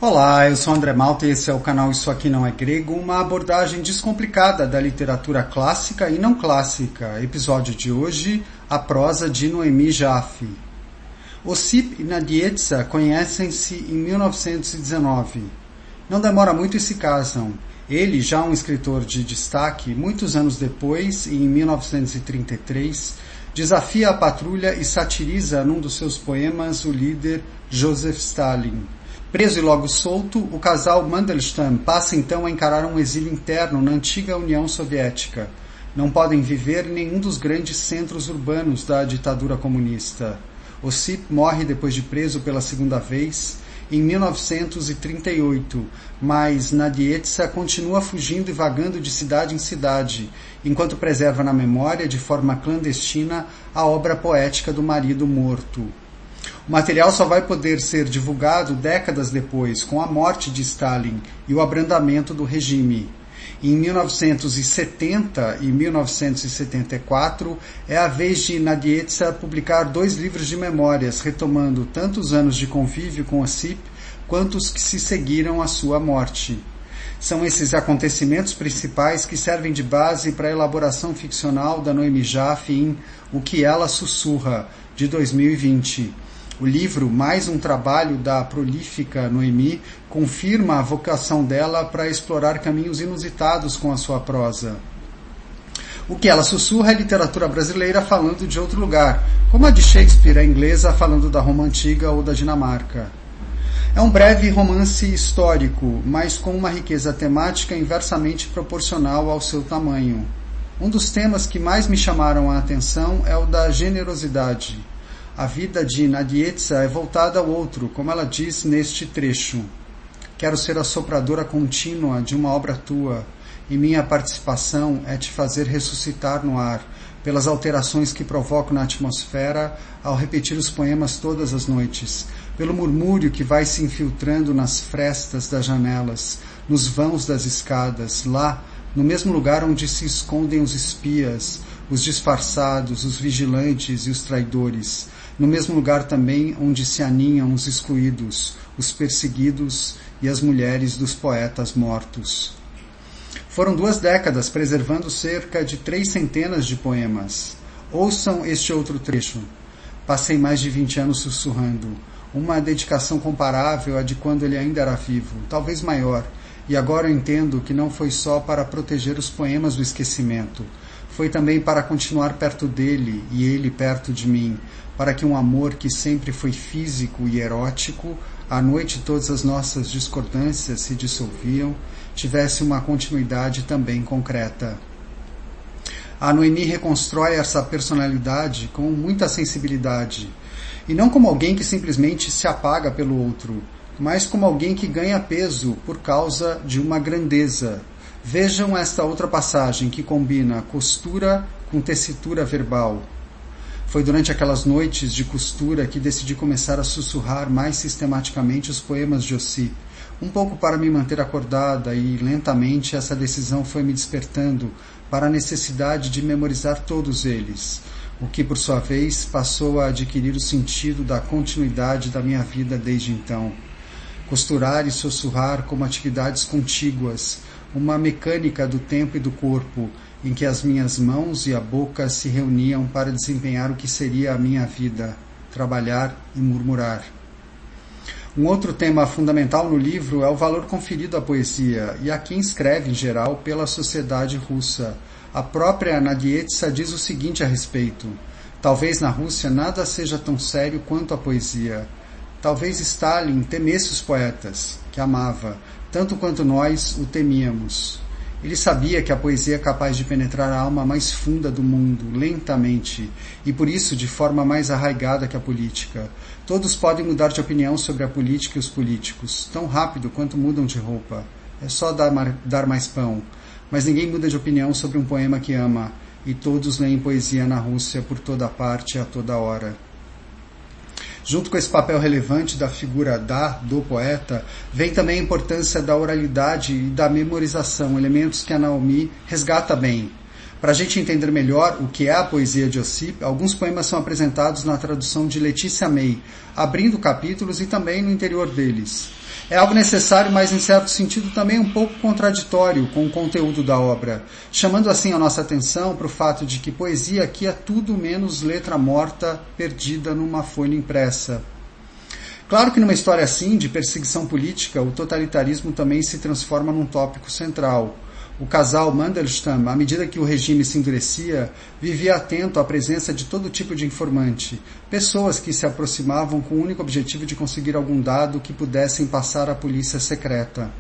Olá, eu sou André Malta e esse é o canal Isso Aqui Não É Grego, uma abordagem descomplicada da literatura clássica e não clássica. Episódio de hoje, a prosa de Noemi Jaffe. Ossip e Nadiezhda conhecem-se em 1919. Não demora muito e se casam. Ele, já um escritor de destaque, muitos anos depois, em 1933, desafia a patrulha e satiriza num dos seus poemas o líder Joseph Stalin. Preso e logo solto, o casal Mandelstam passa então a encarar um exílio interno na antiga União Soviética. Não podem viver em nenhum dos grandes centros urbanos da ditadura comunista. Ossip morre depois de preso pela segunda vez, em 1938, mas Nadiezhda continua fugindo e vagando de cidade em cidade, enquanto preserva na memória, de forma clandestina, a obra poética do marido morto. O material só vai poder ser divulgado décadas depois, com a morte de Stalin e o abrandamento do regime. Em 1970 e 1974, é a vez de Nadiezhda publicar 2 livros de memórias, retomando tanto os anos de convívio com Ossip, quanto os que se seguiram à sua morte. São esses acontecimentos principais que servem de base para a elaboração ficcional da Noemi Jaffe em O que ela sussurra, de 2020. O livro, mais um trabalho da prolífica Noemi, confirma a vocação dela para explorar caminhos inusitados com a sua prosa. O que ela sussurra é literatura brasileira falando de outro lugar, como a de Shakespeare, a inglesa, falando da Roma Antiga ou da Dinamarca. É um breve romance histórico, mas com uma riqueza temática inversamente proporcional ao seu tamanho. Um dos temas que mais me chamaram a atenção é o da generosidade. A vida de Nadiezhda é voltada ao outro, como ela diz neste trecho. Quero ser a sopradora contínua de uma obra tua, e minha participação é te fazer ressuscitar no ar, pelas alterações que provoco na atmosfera ao repetir os poemas todas as noites, pelo murmúrio que vai se infiltrando nas frestas das janelas, nos vãos das escadas, lá, no mesmo lugar onde se escondem os espias, os disfarçados, os vigilantes e os traidores, no mesmo lugar também onde se aninham os excluídos, os perseguidos e as mulheres dos poetas mortos. Foram 2 décadas preservando cerca de 300 de poemas. Ouçam este outro trecho. Passei mais de 20 anos sussurrando, uma dedicação comparável à de quando ele ainda era vivo, talvez maior, e agora eu entendo que não foi só para proteger os poemas do esquecimento, foi também para continuar perto dele e ele perto de mim, para que um amor que sempre foi físico e erótico, à noite todas as nossas discordâncias se dissolviam, tivesse uma continuidade também concreta. A Noemi reconstrói essa personalidade com muita sensibilidade, e não como alguém que simplesmente se apaga pelo outro, mas como alguém que ganha peso por causa de uma grandeza. Vejam esta outra passagem que combina costura com tessitura verbal. Foi durante aquelas noites de costura que decidi começar a sussurrar mais sistematicamente os poemas de Ossip, um pouco para me manter acordada, e lentamente essa decisão foi me despertando para a necessidade de memorizar todos eles, o que por sua vez passou a adquirir o sentido da continuidade da minha vida desde então. Costurar e sussurrar como atividades contíguas, uma mecânica do tempo e do corpo, em que as minhas mãos e a boca se reuniam para desempenhar o que seria a minha vida, trabalhar e murmurar. Um outro tema fundamental no livro é o valor conferido à poesia, e a quem escreve, em geral, pela sociedade russa. A própria Nadiezhda diz o seguinte a respeito: talvez na Rússia nada seja tão sério quanto a poesia. Talvez Stalin temesse os poetas, que amava, tanto quanto nós o temíamos. Ele sabia que a poesia é capaz de penetrar a alma mais funda do mundo, lentamente, e por isso de forma mais arraigada que a política. Todos podem mudar de opinião sobre a política e os políticos, tão rápido quanto mudam de roupa. É só dar mais pão. Mas ninguém muda de opinião sobre um poema que ama, e todos leem poesia na Rússia por toda parte a toda hora. Junto com esse papel relevante da figura do poeta, vem também a importância da oralidade e da memorização, elementos que a Noemi resgata bem. Para a gente entender melhor o que é a poesia de Ossip, alguns poemas são apresentados na tradução de Letícia May, abrindo capítulos e também no interior deles. É algo necessário, mas em certo sentido também um pouco contraditório com o conteúdo da obra, chamando assim a nossa atenção para o fato de que poesia aqui é tudo menos letra morta perdida numa folha impressa. Claro que numa história assim, de perseguição política, o totalitarismo também se transforma num tópico central. O casal Mandelstam, à medida que o regime se endurecia, vivia atento à presença de todo tipo de informante, pessoas que se aproximavam com o único objetivo de conseguir algum dado que pudessem passar à polícia secreta.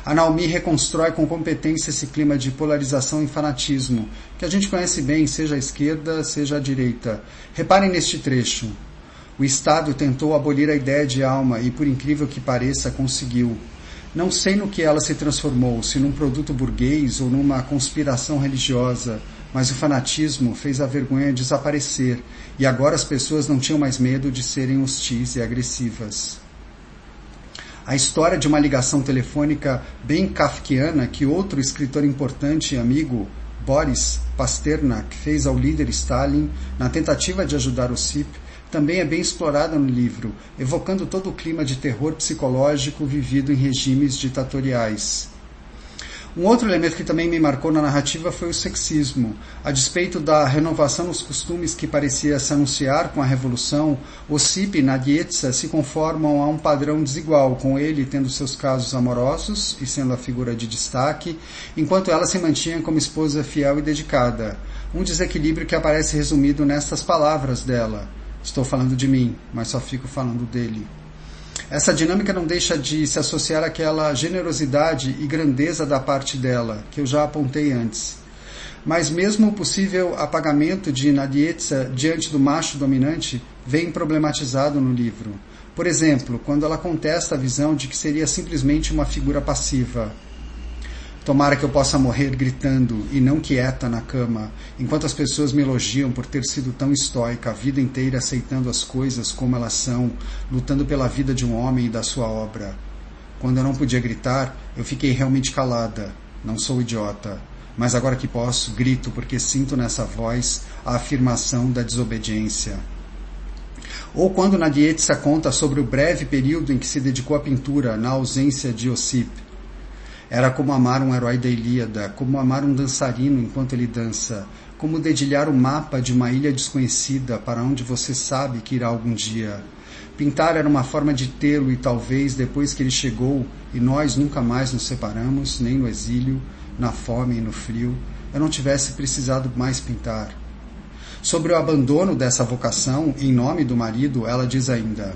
A Naomi reconstrói com competência esse clima de polarização e fanatismo, que a gente conhece bem, seja à esquerda, seja à direita. Reparem neste trecho. O Estado tentou abolir a ideia de alma e, por incrível que pareça, conseguiu. Não sei no que ela se transformou, se num produto burguês ou numa conspiração religiosa, mas o fanatismo fez a vergonha desaparecer e agora as pessoas não tinham mais medo de serem hostis e agressivas. A história de uma ligação telefônica bem kafkiana que outro escritor importante e amigo, Boris Pasternak, fez ao líder Stalin na tentativa de ajudar Ossip, também é bem explorada no livro, evocando todo o clima de terror psicológico vivido em regimes ditatoriais. Um outro elemento que também me marcou na narrativa foi o sexismo. A despeito da renovação nos costumes que parecia se anunciar com a Revolução, Ossip e Nadiezhda se conformam a um padrão desigual, com ele tendo seus casos amorosos e sendo a figura de destaque, enquanto ela se mantinha como esposa fiel e dedicada. Um desequilíbrio que aparece resumido nestas palavras dela. Estou falando de mim, mas só fico falando dele. Essa dinâmica não deixa de se associar àquela generosidade e grandeza da parte dela, que eu já apontei antes. Mas mesmo o possível apagamento de Nadiezhda diante do macho dominante vem problematizado no livro. Por exemplo, quando ela contesta a visão de que seria simplesmente uma figura passiva. Tomara que eu possa morrer gritando e não quieta na cama, enquanto as pessoas me elogiam por ter sido tão estoica a vida inteira aceitando as coisas como elas são, lutando pela vida de um homem e da sua obra. Quando eu não podia gritar, eu fiquei realmente calada. Não sou idiota. Mas agora que posso, grito porque sinto nessa voz a afirmação da desobediência. Ou quando Nadiezhda conta sobre o breve período em que se dedicou à pintura, na ausência de Ossip. Era como amar um herói da Ilíada, como amar um dançarino enquanto ele dança, como dedilhar o mapa de uma ilha desconhecida para onde você sabe que irá algum dia. Pintar era uma forma de tê-lo e talvez, depois que ele chegou e nós nunca mais nos separamos, nem no exílio, na fome e no frio, eu não tivesse precisado mais pintar. Sobre o abandono dessa vocação, em nome do marido, ela diz ainda...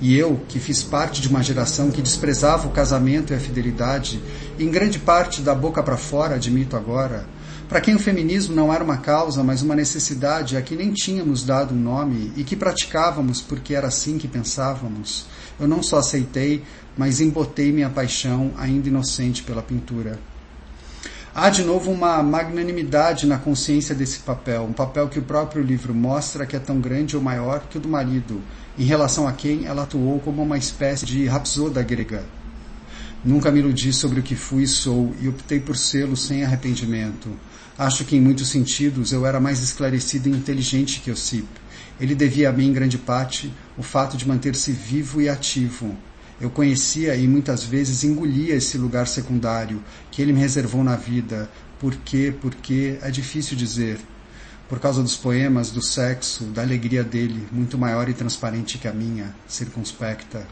E eu, que fiz parte de uma geração que desprezava o casamento e a fidelidade, em grande parte da boca para fora, admito agora, para quem o feminismo não era uma causa, mas uma necessidade a que nem tínhamos dado um nome e que praticávamos porque era assim que pensávamos, eu não só aceitei, mas embotei minha paixão, ainda inocente, pela pintura. Há de novo uma magnanimidade na consciência desse papel, um papel que o próprio livro mostra que é tão grande ou maior que o do marido, em relação a quem ela atuou como uma espécie de rapsoda grega. Nunca me iludi sobre o que fui e sou, e optei por sê-lo sem arrependimento. Acho que em muitos sentidos eu era mais esclarecido e inteligente que Ossip. Ele devia a mim, em grande parte, o fato de manter-se vivo e ativo. Eu conhecia e muitas vezes engolia esse lugar secundário que ele me reservou na vida. Por quê? Porque é difícil dizer. Por causa dos poemas, do sexo, da alegria dele, muito maior e transparente que a minha, circunspecta.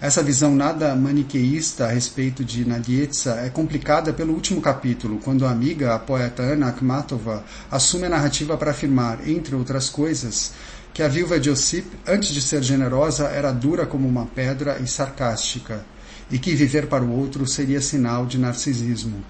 Essa visão nada maniqueísta a respeito de Nadiezhda é complicada pelo último capítulo, quando a amiga, a poeta Anna Akhmatova, assume a narrativa para afirmar, entre outras coisas, que a viúva de Ossip, antes de ser generosa, era dura como uma pedra e sarcástica, e que viver para o outro seria sinal de narcisismo.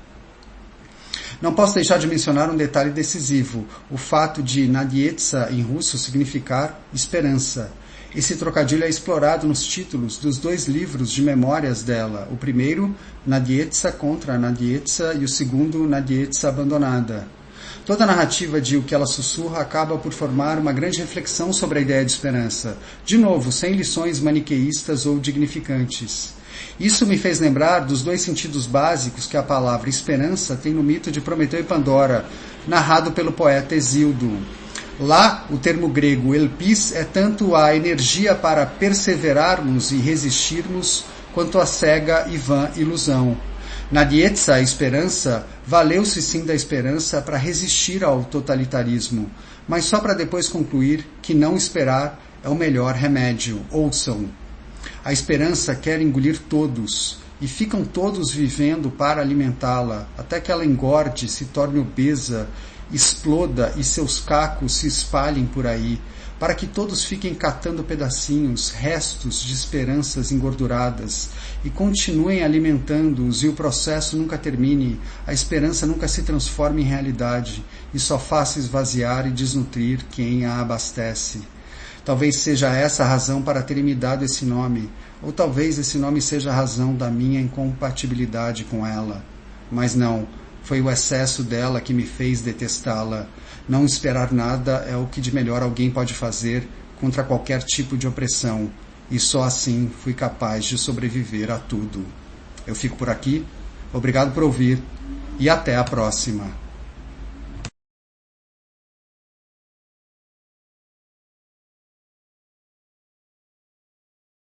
Não posso deixar de mencionar um detalhe decisivo, o fato de Nadiezhda em russo significar esperança. Esse trocadilho é explorado nos títulos dos 2 livros de memórias dela. O primeiro, Nadiezhda contra Nadiezhda, e o segundo, Nadiezhda abandonada. Toda a narrativa de O que ela sussurra acaba por formar uma grande reflexão sobre a ideia de esperança, de novo, sem lições maniqueístas ou dignificantes. Isso me fez lembrar dos 2 sentidos básicos que a palavra esperança tem no mito de Prometeu e Pandora, narrado pelo poeta Hesíodo. Lá, o termo grego elpis é tanto a energia para perseverarmos e resistirmos, quanto a cega e vã ilusão. Na Dietza, a esperança, valeu-se sim da esperança para resistir ao totalitarismo, mas só para depois concluir que não esperar é o melhor remédio. Ouçam. A esperança quer engolir todos, e ficam todos vivendo para alimentá-la, até que ela engorde, se torne obesa, exploda e seus cacos se espalhem por aí, para que todos fiquem catando pedacinhos, restos de esperanças engorduradas, e continuem alimentando-os e o processo nunca termine, a esperança nunca se transforme em realidade, e só faça esvaziar e desnutrir quem a abastece. Talvez seja essa a razão para terem me dado esse nome, ou talvez esse nome seja a razão da minha incompatibilidade com ela. Mas não, foi o excesso dela que me fez detestá-la. Não esperar nada é o que de melhor alguém pode fazer contra qualquer tipo de opressão, e só assim fui capaz de sobreviver a tudo. Eu fico por aqui, obrigado por ouvir, e até a próxima.